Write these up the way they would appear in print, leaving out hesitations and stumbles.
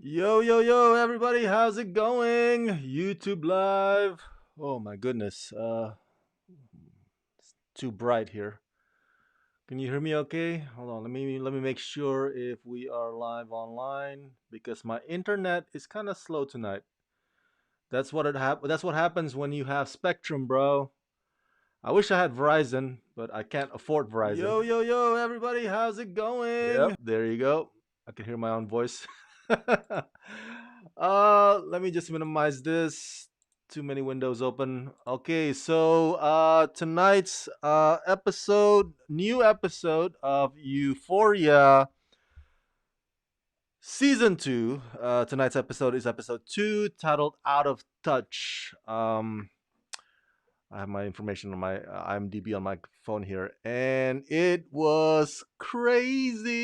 Yo, yo, yo, everybody, how's it going? YouTube Live. Oh my goodness. It's too bright here. Can you hear me okay? Hold on, let me make sure if we are live online because my internet is kind of slow tonight. That's what happens when you have Spectrum, bro. I wish I had Verizon, but I can't afford Verizon. Yo, yo, yo, everybody, how's it going? Yep, there you go. I can hear my own voice. Let me just minimize this. Too many windows open. Okay, so tonight's new episode of Euphoria season 2. Tonight's episode is episode 2 titled Out of Touch. I have my information on my IMDb on my phone here, and it was crazy.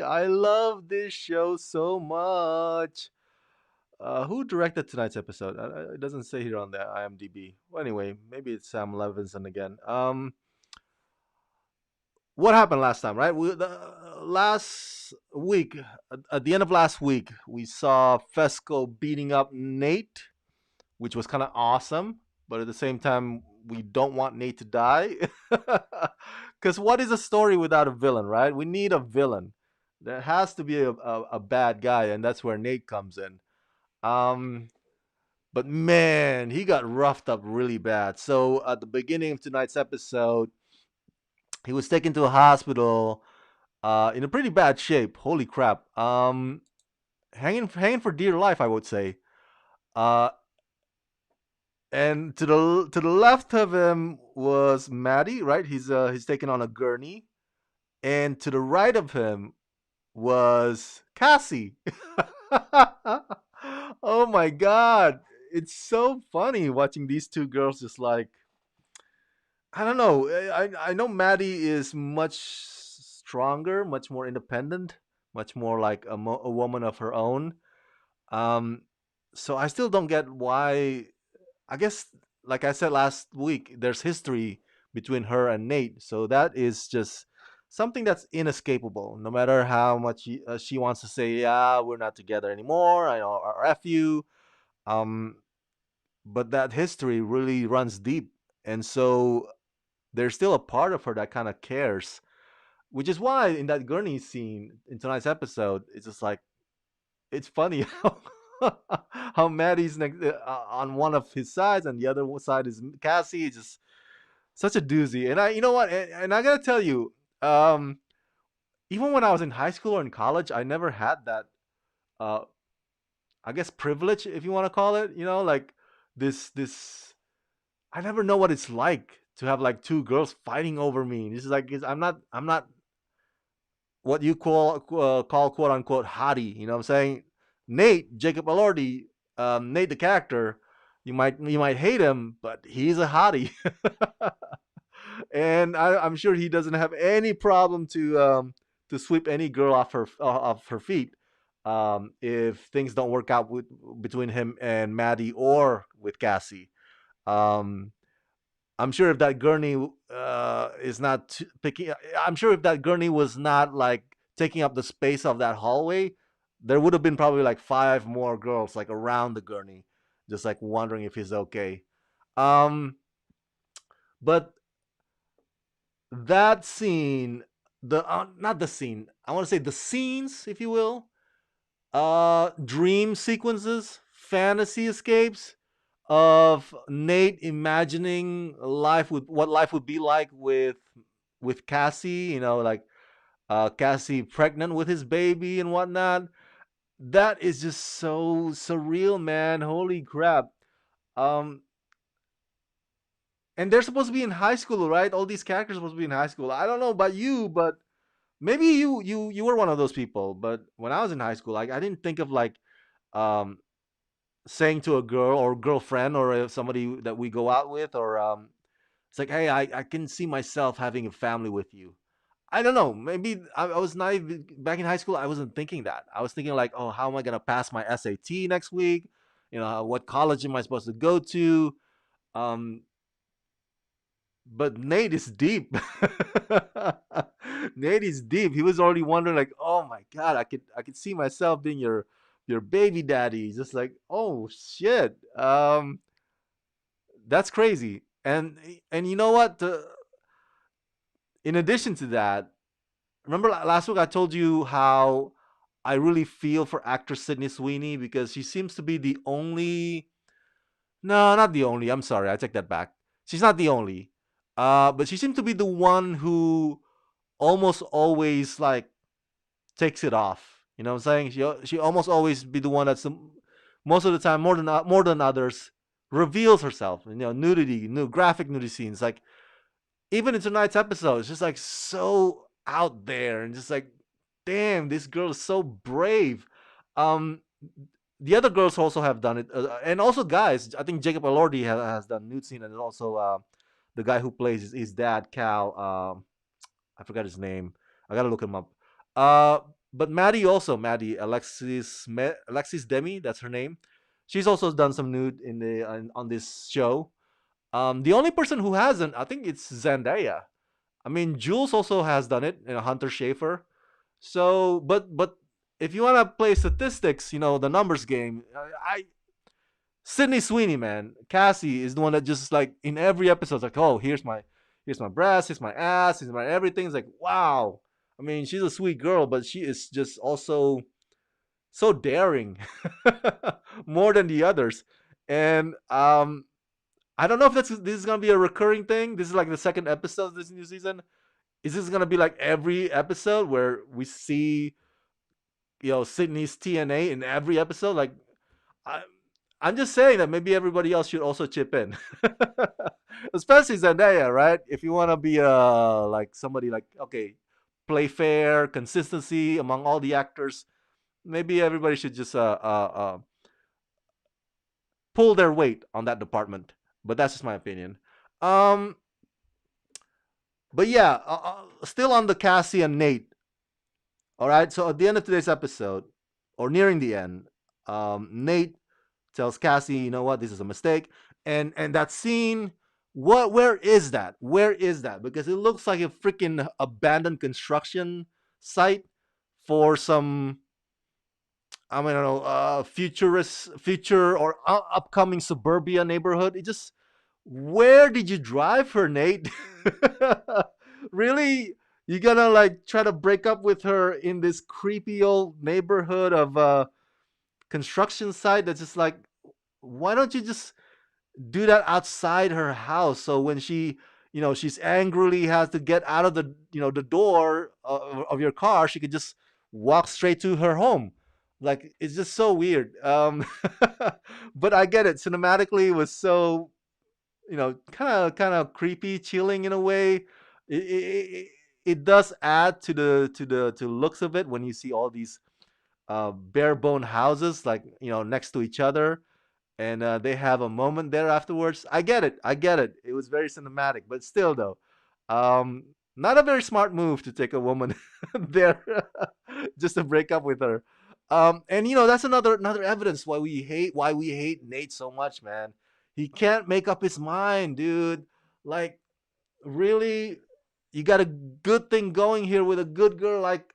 I love this show so much. Who directed tonight's episode? It doesn't say here on the IMDb. Well, anyway, maybe it's Sam Levinson again. What happened last time, right? Last week, at the end of last week, we saw Fesco beating up Nate, which was kind of awesome. But at the same time, we don't want Nate to die. Because what is a story without a villain, right? We need a villain. There has to be a bad guy, and that's where Nate comes in. Um, but man, he got roughed up really bad. So at the beginning of tonight's episode, he was taken to a hospital in a pretty bad shape. Holy crap. Hanging for dear life, I would say. Uh, and to the left of him was Maddie, right? He's taken on a gurney, and to the right of him was Cassie. Oh my god, it's so funny watching these two girls just like I don't know. I know Maddie is much stronger, much more independent, much more like a woman of her own. Um, so I still don't get why. I guess, like I said last week, there's history between her and Nate. So that is just something that's inescapable. No matter how much she wants to say, yeah, we're not together anymore. I know, or F you. Um, but that history really runs deep. And so there's still a part of her that kind of cares, which is why in that gurney scene in tonight's episode, it's just like, it's funny how Maddie's on one of his sides and the other side is Cassie. It's just such a doozy. And you know what? And I gotta tell you, um, even when I was in high school or in college, I never had that. Uh, I guess privilege, if you want to call it. Like this. I never know what it's like to have like two girls fighting over me. This is like I'm not what you call quote unquote hottie. You know what I'm saying? Nate Jacob Elordi, Nate the character, you might hate him, but he's a hottie, and I'm sure he doesn't have any problem to sweep any girl off her feet if things don't work out between him and Maddie or with Cassie. Um, I'm sure if that gurney is not picking, I'm sure if that gurney was not like taking up the space of that hallway, there would have been probably like five more girls like around the gurney, just like wondering if he's okay. Um, but that scene, the not the scene, I want to say the scenes, if you will, dream sequences, fantasy escapes of Nate imagining what life would be like with Cassie, like Cassie pregnant with his baby and whatnot. That is just so surreal, man. Holy crap. Um and they're supposed to be in high school, right? All these characters are supposed to be in high school. I don't know about you, but maybe you were one of those people. But when I was in high school, like I didn't think of like um saying to a girl or girlfriend or somebody that we go out with or it's like, hey, I can see myself having a family with you. I don't know, maybe I was naive back in high school. I wasn't thinking that. I was thinking like, oh, how am I going to pass my SAT next week? What college am I supposed to go to? um but Nate is deep. Nate is deep. He was already wondering, like, oh my god, I could see myself being your baby daddy. Just like, oh shit, that's crazy. And you know what? In addition to that, remember last week I told you how I really feel for actress Sydney Sweeney because she seems to be the only. No, not the only. I'm sorry, I take that back. She's not the only. But she seems to be the one who almost always like takes it off. You know what I'm saying? She almost always be the one that's most of the time more than others reveals herself. You know, nudity, new graphic nudity scenes. Like even in tonight's episode, it's just like so out there and just like, damn, this girl is so brave. Um, the other girls also have done it, and also guys. I think Jacob Elordi has done nude scene, and also the guy who plays his dad, Cal. I forgot his name. I gotta look him up. Uh, but Maddie Alexis Demi, that's her name. She's also done some nude in the on this show. The only person who hasn't, I think it's Zendaya. I mean, Jules also has done it, Hunter Schafer. So, but if you want to play statistics, the numbers game, I Sydney Sweeney, man, Cassie is the one that just like in every episode, it's like, oh, here's my breast, here's my ass, here's my everything. It's like, wow. I mean, she's a sweet girl, but she is just also so daring, more than the others. And I don't know if this is gonna be a recurring thing. This is like the second episode of this new season. Is this gonna be like every episode where we see Sydney's TNA in every episode? Like I, I'm just saying that maybe everybody else should also chip in, especially Zendaya, right? If you want to be like somebody like okay, play fair, consistency among all the actors, maybe everybody should just pull their weight on that department. But that's just my opinion. Um, but yeah, still on the Cassie and Nate. All right. So at the end of today's episode, or nearing the end, Nate tells Cassie, you know what, this is a mistake. And that scene, where is that? Where is that? Because it looks like a freaking abandoned construction site for some, I mean, I don't know, future or upcoming suburbia neighborhood. It just, where did you drive her, Nate? Really? You gonna like try to break up with her in this creepy old neighborhood of construction site that's just like, why don't you just do that outside her house so when she's angrily has to get out of the door of your car, she could just walk straight to her home. Like it's just so weird. But I get it, cinematically it was so kind of creepy, chilling in a way. It does add to looks of it when you see all these bare bone houses like next to each other, and they have a moment there afterwards. I get it. I get it. It was very cinematic, but still, though, not a very smart move to take a woman there just to break up with her. And that's another evidence why we hate Nate so much, man. He can't make up his mind, dude. Like, really, you got a good thing going here with a good girl like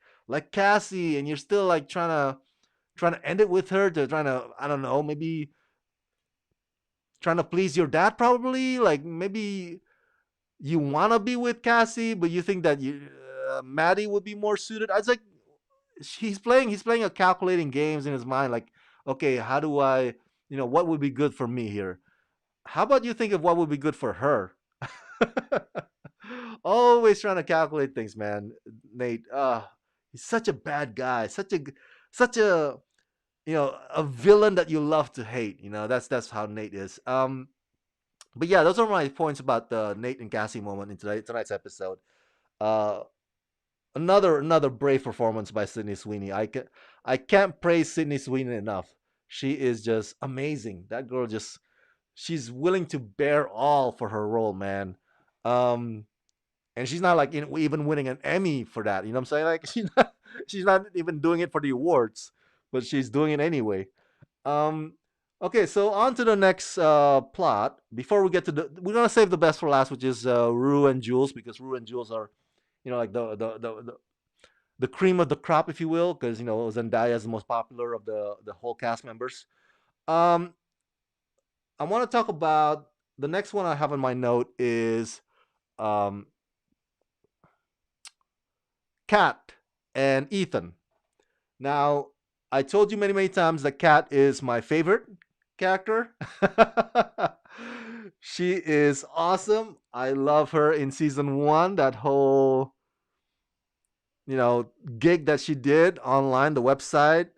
Cassie, and you're still like trying to end it with her to trying to, I don't know, maybe trying to please your dad, probably. Like maybe you want to be with Cassie, but you think that Maddie would be more suited. I was like, he's playing a calculating games in his mind. Like, okay, how do I, what would be good for me here? How about you think of what would be good for her? Always trying to calculate things, man. Nate, he's such a bad guy, such a a villain that you love to hate. That's how Nate is. But yeah, those are my points about the Nate and Cassie moment in tonight's episode. Uh, another brave performance by Sydney Sweeney. I can't praise Sydney Sweeney enough. She is just amazing. That girl she's willing to bear all for her role, man. Um, and she's not like even winning an Emmy for that. You know what I'm saying? Like she's not even doing it for the awards, but she's doing it anyway. Um, Okay, so on to the next plot. Before we get to we're gonna save the best for last, which is Rue and Jules, because Rue and Jules are, like the cream of the crop, if you will, because Zendaya is the most popular of the whole cast members. Um, I want to talk about the next one I have on my note is um, Kat and Ethan. Now, I told you many times that Kat is my favorite character. She is awesome. I love her in season one. That whole gig that she did online, the website,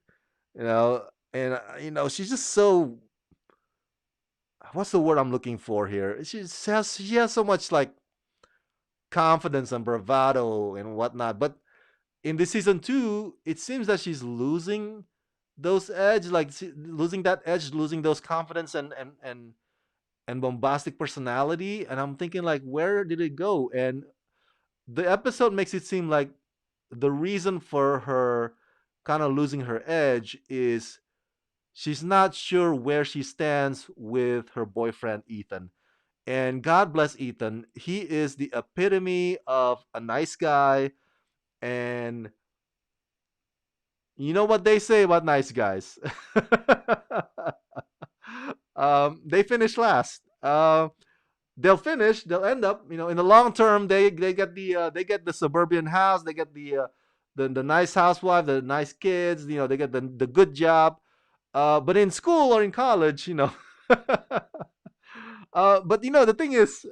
and she's just so, what's the word I'm looking for here? She has so much like confidence and bravado and whatnot. But in this season two, it seems that she's losing those edge, like losing that edge, losing those confidence and bombastic personality. And I'm thinking, like, where did it go? And the episode makes it seem like the reason for her kind of losing her edge is she's not sure where she stands with her boyfriend Ethan. And God bless Ethan. He is the epitome of a nice guy. And you know what they say about nice guys? They finish last. They'll finish. They'll end up. In the long term, they get the suburban house. They get the nice housewife, the nice kids. They get the good job. But in school or in college, but the thing is,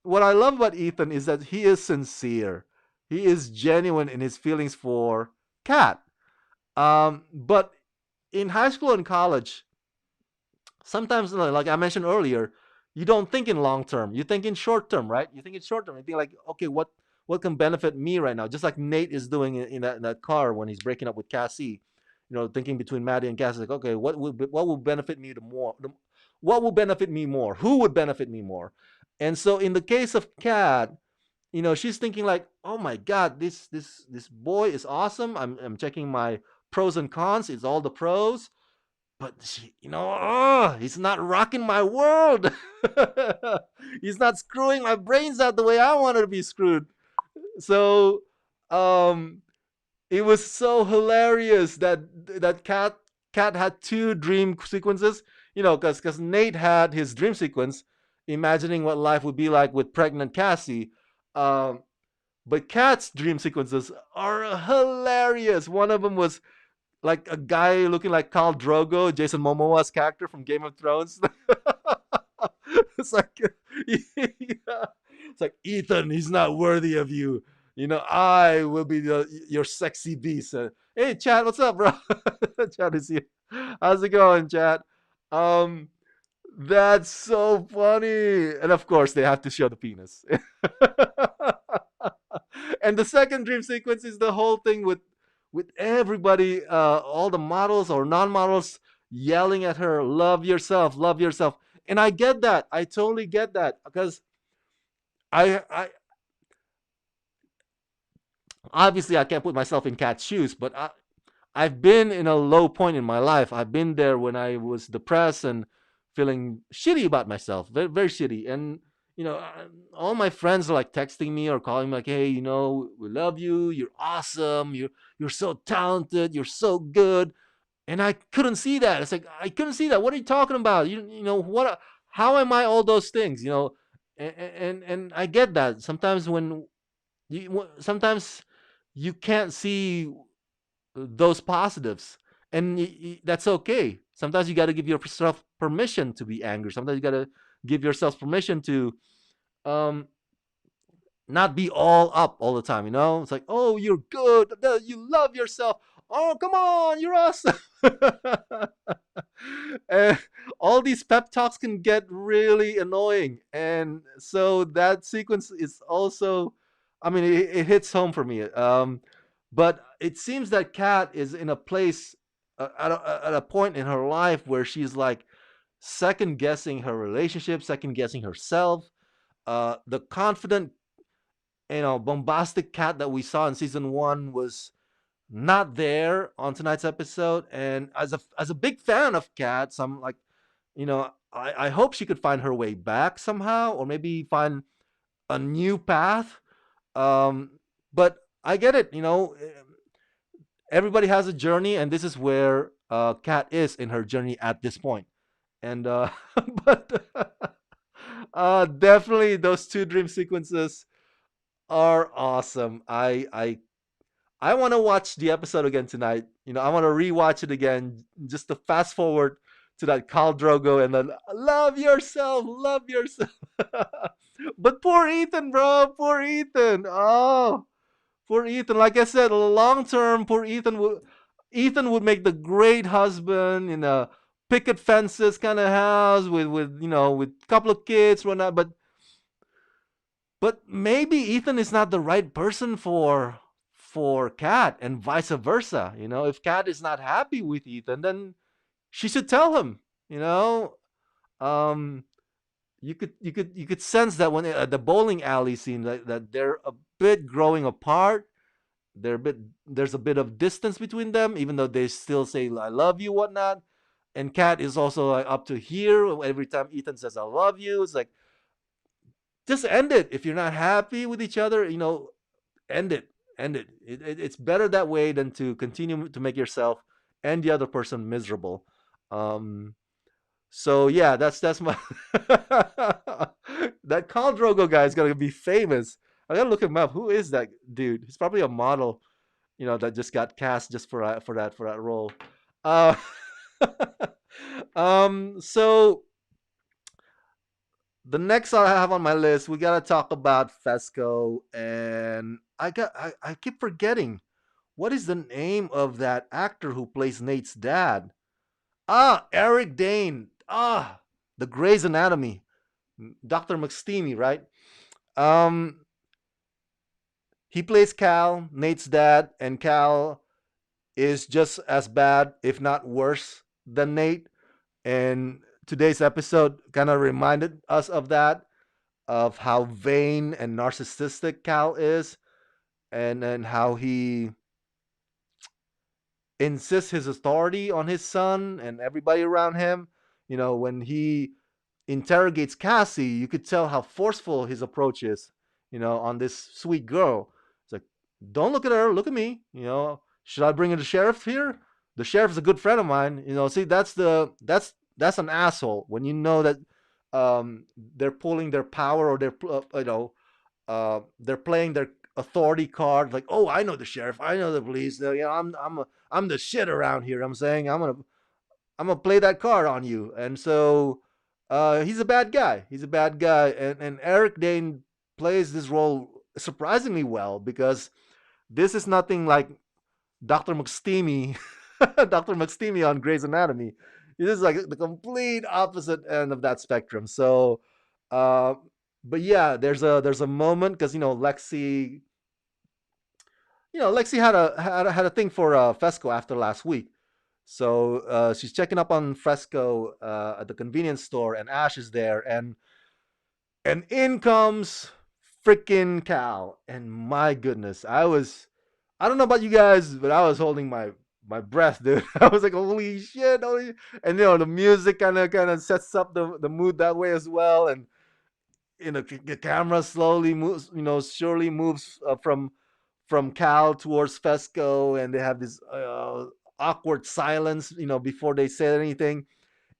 what I love about Ethan is that he is sincere. He is genuine in his feelings for Kat. But in high school and college, sometimes, like I mentioned earlier, you don't think in long term. You think in short term, right? You think in short term. You think like, okay, what can benefit me right now? Just like Nate is doing in that car when he's breaking up with Cassie. Thinking between Maddie and Cassie, like, okay, what will benefit me the more? What will benefit me more? Who would benefit me more? And so in the case of Kat, she's thinking like, oh my god, this boy is awesome. I'm checking my pros and cons. It's all the pros, but he's not rocking my world. He's not screwing my brains out the way I wanted to be screwed. So, um, it was so hilarious that Cat had two dream sequences. Because Nate had his dream sequence, imagining what life would be like with pregnant Cassie. Um, but Cat's dream sequences are hilarious. One of them was like a guy looking like Khal Drogo, Jason Momoa's character from Game of Thrones. It's like, yeah. It's like, Ethan, he's not worthy of you. I will be your sexy beast. Hey, Chad, what's up, bro? Chad is here. How's it going, Chad? Um, that's so funny. And of course, they have to show the penis. And the second dream sequence is the whole thing with everybody, all the models or non-models yelling at her, "Love yourself, love yourself." And I get that. I totally get that because I obviously I can't put myself in Kat's shoes, but I've been in a low point in my life. I've been there when I was depressed and feeling shitty about myself, very, very shitty. And all my friends are like texting me or calling me like, "Hey, we love you. You're awesome. You're so talented. You're so good." And I couldn't see that. It's like I couldn't see that. What are you talking about? What? How am I all those things? And I get that. Sometimes you can't see those positives, and that's okay. Sometimes you got to give yourself permission to be angry. Sometimes you got to give yourself permission to um not be all up all the time. It's like, oh, you're good, you love yourself, oh, come on, you're awesome. And all these pep talks can get really annoying, and so that sequence is also, I mean, it hits home for me. But it seems that Kat is in a place, at a point in her life where she's like second guessing her relationship, second guessing herself. The confident, bombastic Kat that we saw in season one was not there on tonight's episode. And as a big fan of Cats, I'm like, I hope she could find her way back somehow, or maybe find a new path. Um, but I get it. Everybody has a journey, and this is where Kat is in her journey at this point. And but definitely those two dream sequences are awesome. I want to watch the episode again tonight. I want to rewatch it again just to fast forward to that Khal Drogo and then love yourself. But poor Ethan, bro, poor Ethan. Oh, poor Ethan. Like I said, long term, poor Ethan would make the great husband in a picket fences kind of house with a couple of kids, whatnot. But maybe Ethan is not the right person for Kat, and vice versa. If Kat is not happy with Ethan, then she should tell him. You know, um, you could sense that when the bowling alley scene that they're a bit growing apart. There's a bit of distance between them, even though they still say "I love you," whatnot. And Kat is also like up to here every time Ethan says "I love you." It's like, just end it if you're not happy with each other. End it. End it. It's better that way than to continue to make yourself and the other person miserable. Um, so yeah, that's my that Khal Drogo guy is gonna be famous. I gotta look him up. Who is that dude? He's probably a model, that just got cast just for that role. Uh, so the next I have on my list, we gotta talk about Fesco, and I keep forgetting what is the name of that actor who plays Nate's dad. Eric Dane. The Grey's Anatomy, Dr. McSteamy, right? Um, he plays Cal, Nate's dad, and Cal is just as bad, if not worse, than Nate. And today's episode kind of reminded us of that, of how vain and narcissistic Cal is, and how he insists his authority on his son and everybody around him. When he interrogates Cassie, you could tell how forceful his approach is, on this sweet girl. It's like, don't look at her, look at me. Should I bring in the sheriff here? The sheriff's a good friend of mine. See, that's an asshole when you know that they're pulling their power, or they're playing their authority card. Like, oh, I know the sheriff, I know the police. I'm the shit around here. I'm saying I'm gonna play that card on you. And so he's a bad guy. He's a bad guy. And Eric Dane plays this role surprisingly well, because this is nothing like Dr. McSteamy, Dr. McSteamy on Grey's Anatomy. This is like the complete opposite end of that spectrum. So, uh, but yeah, there's a moment, because Lexi had a thing for Fesco after last week. So she's checking up on Fresco at the convenience store, and Ash is there, and in comes freaking Cal. And my goodness, I don't know about you guys, but I was holding my breath, dude. I was like, holy shit, holy. And the music kind of sets up the mood that way as well. And the camera slowly moves, surely moves from Cal towards Fesco, and they have this awkward silence, before they say anything.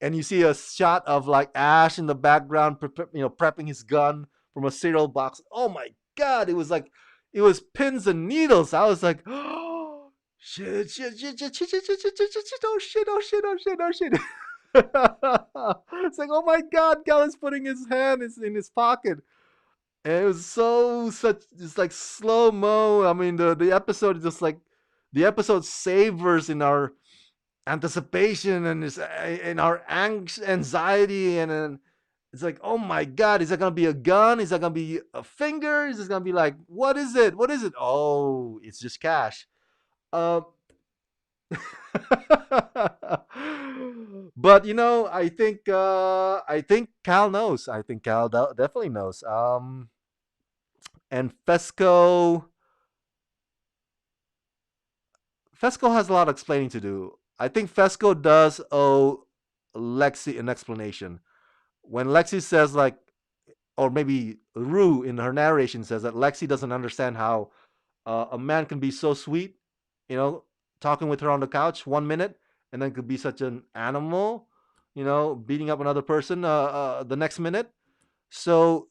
And you see a shot of like Ash in the background, prepping his gun from a cereal box. Oh my god, it was pins and needles. I was like, oh shit, shit, shit, shit, shit, shit, shit, shit, shit, shit, oh shit, oh shit, oh shit, oh shit. It's like, oh my god, Cal is putting his hand in his pocket. And it was just like slow mo. I mean, the episode is just like, the episode savors in our anticipation, and is in our anxiety, and it's like, oh my god, is that gonna be a gun? Is that gonna be a finger? Is this gonna be like, what is it? What is it? Oh, it's just cash. Um, but I think Cal knows. I think Cal definitely knows. And Fesco has a lot of explaining to do. I think Fesco does owe Lexi an explanation. When Lexi says like, or maybe Rue in her narration says that Lexi doesn't understand how a man can be so sweet, you know, talking with her on the couch 1 minute, and then could be such an animal, beating up another person the next minute. So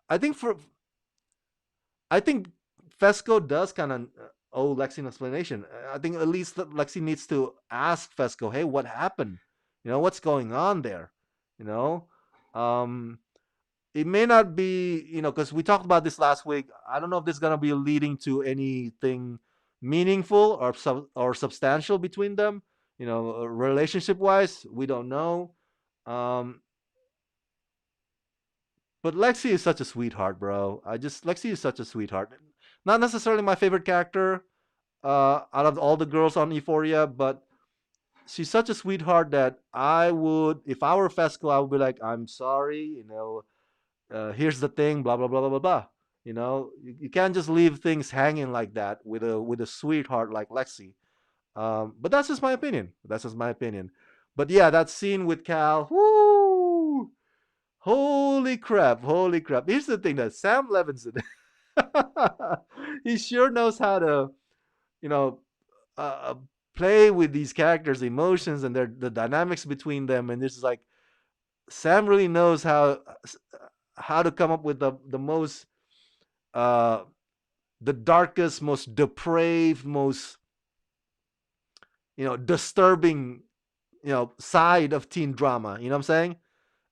I think for I think Fesco does kind of owe Lexi an explanation. I think at least Lexi needs to ask Fesco, "Hey, what happened? What's going on there? You know, um, it may not be, because we talked about this last week. I don't know if this is gonna be leading to anything meaningful or substantial between them. Relationship wise, we don't know. Um, but Lexi is such a sweetheart, bro. Lexi is such a sweetheart. Not necessarily my favorite character out of all the girls on Euphoria, but she's such a sweetheart that I would, if I were Fesco, I would be like, I'm sorry, here's the thing, blah blah blah blah blah blah. You can't just leave things hanging like that with a sweetheart like Lexi. But that's just my opinion. That's just my opinion. But yeah, that scene with Cal, whoo, holy crap, holy crap. Here's the thing that Sam Levinson, he sure knows how to, you know, uh, play with these characters' emotions and the dynamics between them. And this is like Sam really knows how to come up with the most uh, the darkest, most depraved, most disturbing side of teen drama. You know what I'm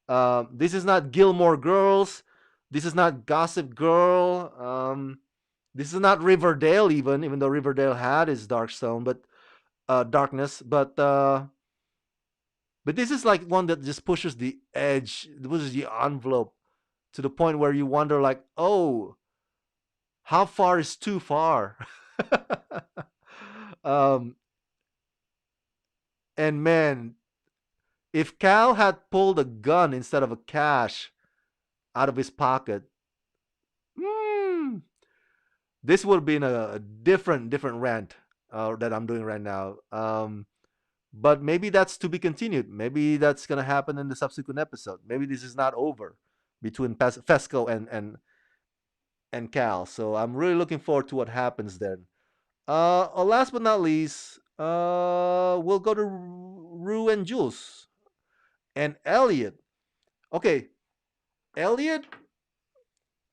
saying? This is not Gilmore Girls. This is not Gossip Girl. This is not Riverdale, even though Riverdale had its dark zone, but darkness. But this is like one that just pushes the edge, pushes the envelope to the point where you wonder, like, oh, how far is too far? um, and man, if Cal had pulled a gun instead of a cash out of his pocket, hmm, this would have been a different rant that I'm doing right now. But maybe that's to be continued. Maybe that's gonna happen in the subsequent episode. Maybe this is not over between Fesco and Cal. So I'm really looking forward to what happens then. Last but not least, we'll go to Rue and Jules and Elliot. Okay, Elliot.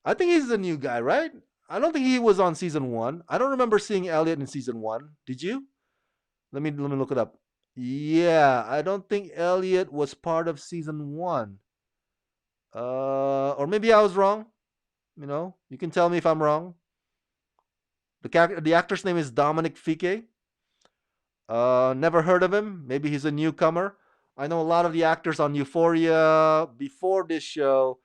I think he's the new guy, right? I don't think he was on season one. I don't remember seeing Elliot in season one. Did you? Let me look it up. Yeah, I don't think Elliot was part of season one. Or maybe I was wrong. You can tell me if I'm wrong. The actor's name is Dominic Fike. Never heard of him. Maybe he's a newcomer. I know a lot of the actors on Euphoria before this show,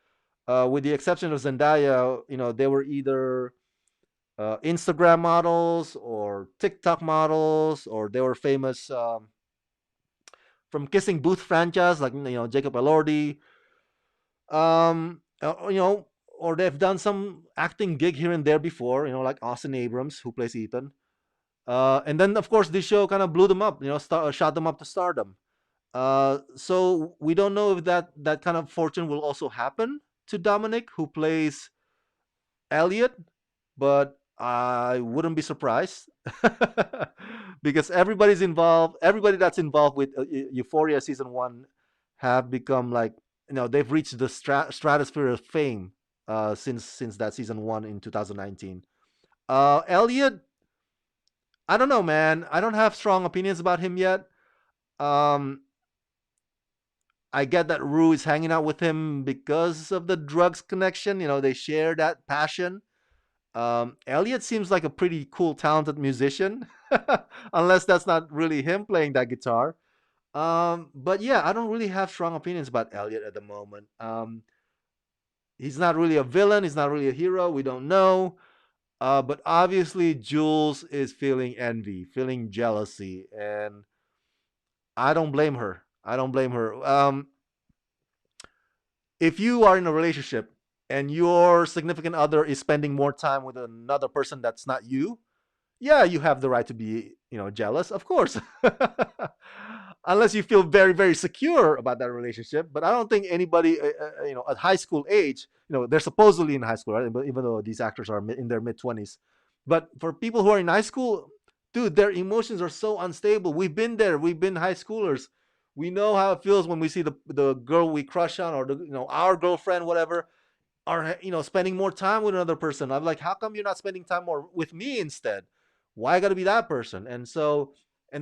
with the exception of Zendaya. They were either Instagram models or TikTok models, or they were famous from Kissing Booth franchise, like Jacob Elordi. Or they've done some acting gig here and there before. Like Austin Abrams, who plays Ethan. And then, of course, this show kind of blew them up. Shot them up to stardom. So we don't know if that kind of fortune will also happen to Dominic, who plays Elliot, but I wouldn't be surprised because everybody's involved. Everybody that's involved with Euphoria season one have become like they've reached the stratosphere of fame since that season one in 2019. Elliot, I don't know, man. I don't have strong opinions about him yet. Um, I get that Rue is hanging out with him because of the drugs connection. They share that passion. Elliot seems like a pretty cool, talented musician, unless that's not really him playing that guitar. But yeah, I don't really have strong opinions about Elliot at the moment. He's not really a villain. He's not really a hero. We don't know. But obviously, Jules is feeling envy, feeling jealousy, and I don't blame her. I don't blame her. If you are in a relationship and your significant other is spending more time with another person that's not you, yeah, you have the right to be, jealous, of course. unless you feel very very secure about that relationship. But I don't think anybody at high school age, they're supposedly in high school, right? But even though these actors are in their mid 20s, but for people who are in high school, dude, their emotions are so unstable. We've been there. We've been high schoolers. We know how it feels when we see the girl we crush on, or our girlfriend, whatever, are spending more time with another person. I'm like, how come you're not spending time more with me instead? Why I got to be that person? And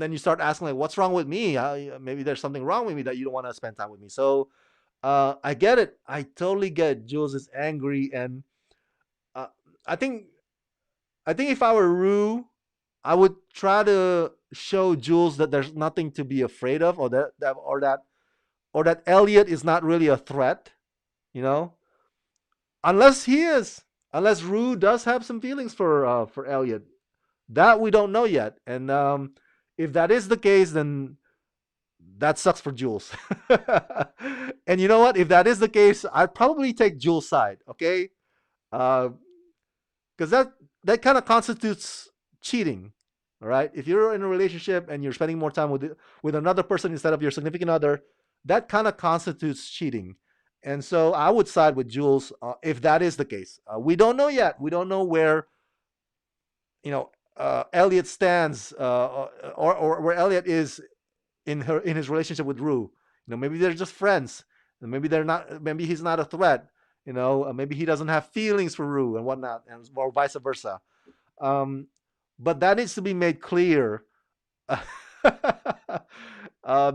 then you start asking, like, what's wrong with me? Maybe there's something wrong with me that you don't want to spend time with me. So I get it. I totally get it. Jules is angry, and uh, I think if I were Rue, I would try to show Jules that there's nothing to be afraid of, or that Elliot is not really a threat. You know, unless he is, unless Rue does have some feelings for Elliot, that we don't know yet. And if that is the case, then that sucks for Jules. And you know what? If that is the case, I'd probably take Jules' side. Okay, because that kind of constitutes cheating. All right, if you're in a relationship and you're spending more time with another person instead of your significant other, that kind of constitutes cheating. And so I would side with Jules if that is the case. We don't know yet. We don't know where Elliot stands, or where Elliot is in his relationship with Rue. Maybe they're just friends. Maybe they're not. Maybe he's not a threat. Maybe he doesn't have feelings for Rue and whatnot, or vice versa. Um, but that needs to be made clear.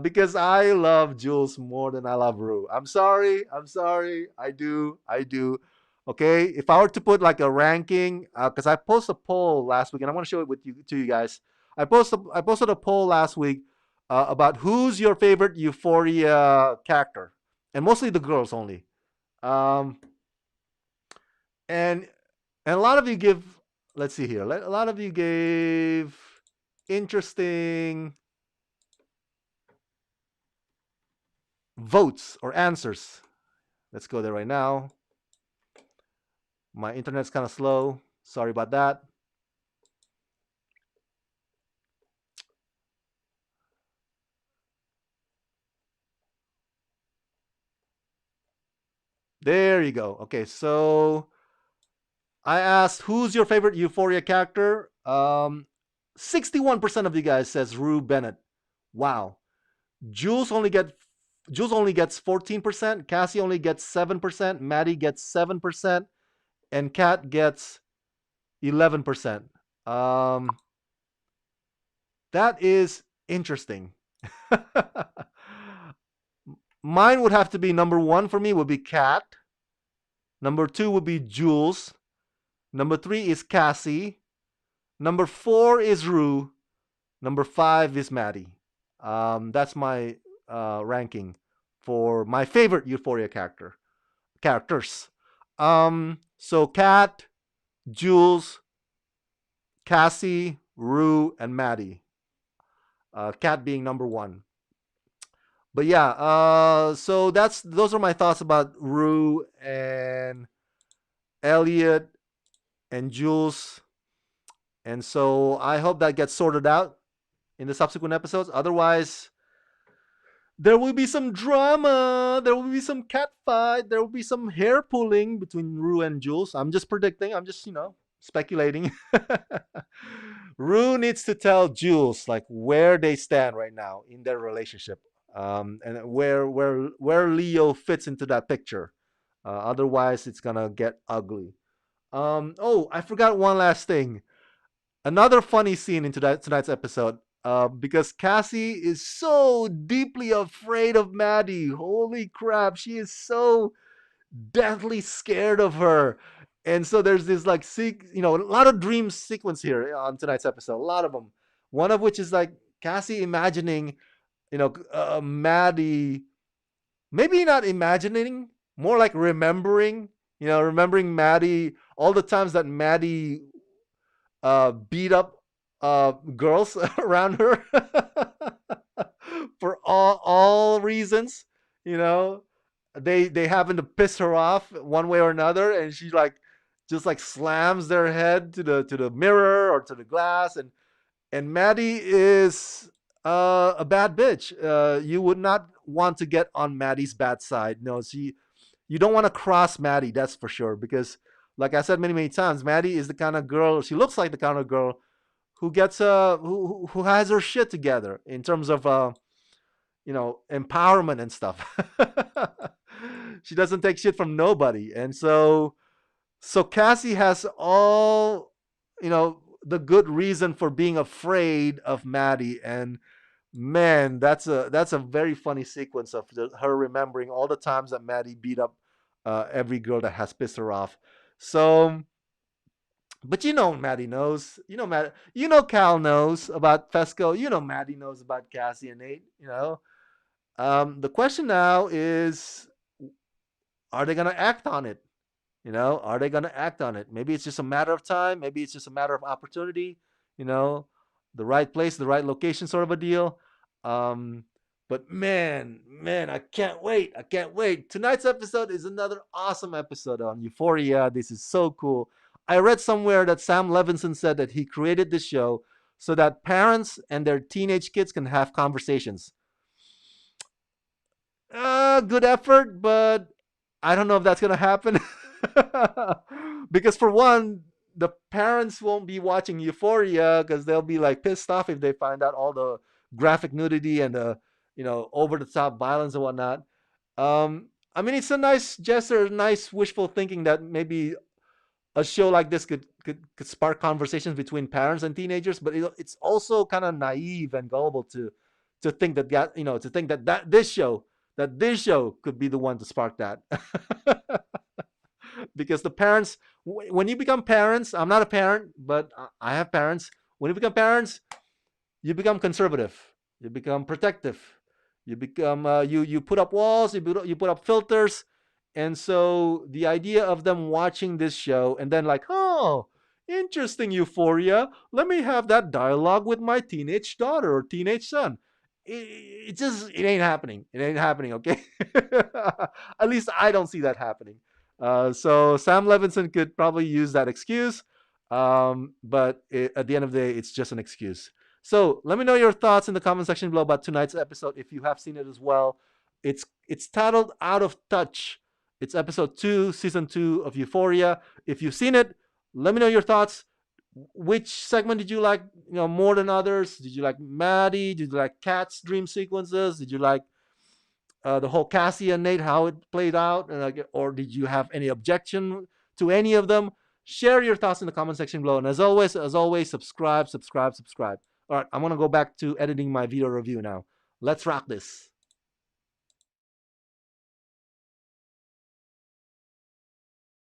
Because I love Jules more than I love Rue. I'm sorry. I'm sorry. I do. I do. Okay. If I were to put like a ranking, because I posted a poll last week, and I want to show it to you guys. I posted a poll last week about who's your favorite Euphoria character, and mostly the girls only. Um, and and a lot of you give. Let's see here. A lot of you gave interesting votes or answers. Let's go there right now. My internet's kind of slow. Sorry about that. There you go. Okay, so I asked who's your favorite Euphoria character. 61% of you guys says Rue Bennett. Wow. Jules only get Jules only gets 14%. Cassie only gets 7%. Maddie gets 7%, and Kat gets 11%. Um, that is interesting. Mine would have to be number one for me would be Kat. Number two would be Jules. Number three is Cassie. Number four is Rue. Number five is Maddie. That's my ranking for my favorite Euphoria characters. So Kat, Jules, Cassie, Rue, and Maddie. Kat being number one. But yeah, so those are my thoughts about Rue and Elliot and Jules. And so I hope that gets sorted out in the subsequent episodes. Otherwise, there will be some drama. There will be some cat fight. There will be some hair pulling between Rue and Jules. I'm just predicting. I'm just, speculating. Rue needs to tell Jules like where they stand right now in their relationship, and where Leo fits into that picture. Otherwise, it's gonna get ugly. Oh, I forgot one last thing. Another funny scene in tonight's episode. Because Cassie is so deeply afraid of Maddie. Holy crap, she is so deathly scared of her. And so there's this like a lot of dream sequence here on tonight's episode. A lot of them. One of which is like Cassie imagining, Maddie, maybe not imagining, more like remembering. Remembering Maddie, all the times that Maddie beat up girls around her for all reasons. You know, they happen to piss her off one way or another, and she like just like slams their head to the mirror or to the glass, and Maddie is A bad bitch. You would not want to get on Maddie's bad side. No, she, you don't want to cross Maddie. That's for sure. Because, like I said many times, Maddie is the kind of girl. She looks like the kind of girl who gets who has her shit together in terms of empowerment and stuff. She doesn't take shit from nobody, and so Cassie has all the good reason for being afraid of Maddie. And man, that's a very funny sequence of her remembering all the times that Maddie beat up every girl that has pissed her off. So, but Maddie knows. Cal knows about Fesco. Maddie knows about Cassie and Nate. The question now is, are they gonna act on it? Are they gonna act on it? Maybe it's just a matter of time. Maybe it's just a matter of opportunity. You know, the right place, the right location, sort of a deal. Um, but man, I can't wait. I can't wait. Tonight's episode is another awesome episode on Euphoria. This is so cool. I read somewhere that Sam Levinson said that he created this show so that parents and their teenage kids can have conversations. Good effort, but I don't know if that's gonna happen. Because for one, the parents won't be watching Euphoria because they'll be like pissed off if they find out all the graphic nudity and the over the top violence and whatnot. I mean, it's a nice gesture, nice wishful thinking that maybe a show like this could spark conversations between parents and teenagers, but it's also kind of naive and gullible to think that this show could be the one to spark that. Because the parents, when you become parents, I'm not a parent, but I have parents. When you become parents, you become conservative, you become protective, you become you put up walls, you put up filters. And so the idea of them watching this show and then like, oh, interesting, Euphoria, let me have that dialogue with my teenage daughter or teenage son. It ain't happening. It ain't happening. Okay. At least I don't see that happening. So Sam Levinson could probably use that excuse, but at the end of the day, it's just an excuse. So let me know your thoughts in the comment section below about tonight's episode if you have seen it as well. It's titled Out of Touch. It's episode 2, season 2 of Euphoria. If you've seen it, let me know your thoughts. Which segment did you like, more than others? Did you like Maddie? Did you like Kat's dream sequences? Did you like the whole Cassie and Nate, how it played out, or did you have any objection to any of them? Share your thoughts in the comment section below. And as always, subscribe. All right, I'm gonna go back to editing my video review now. Let's rock this.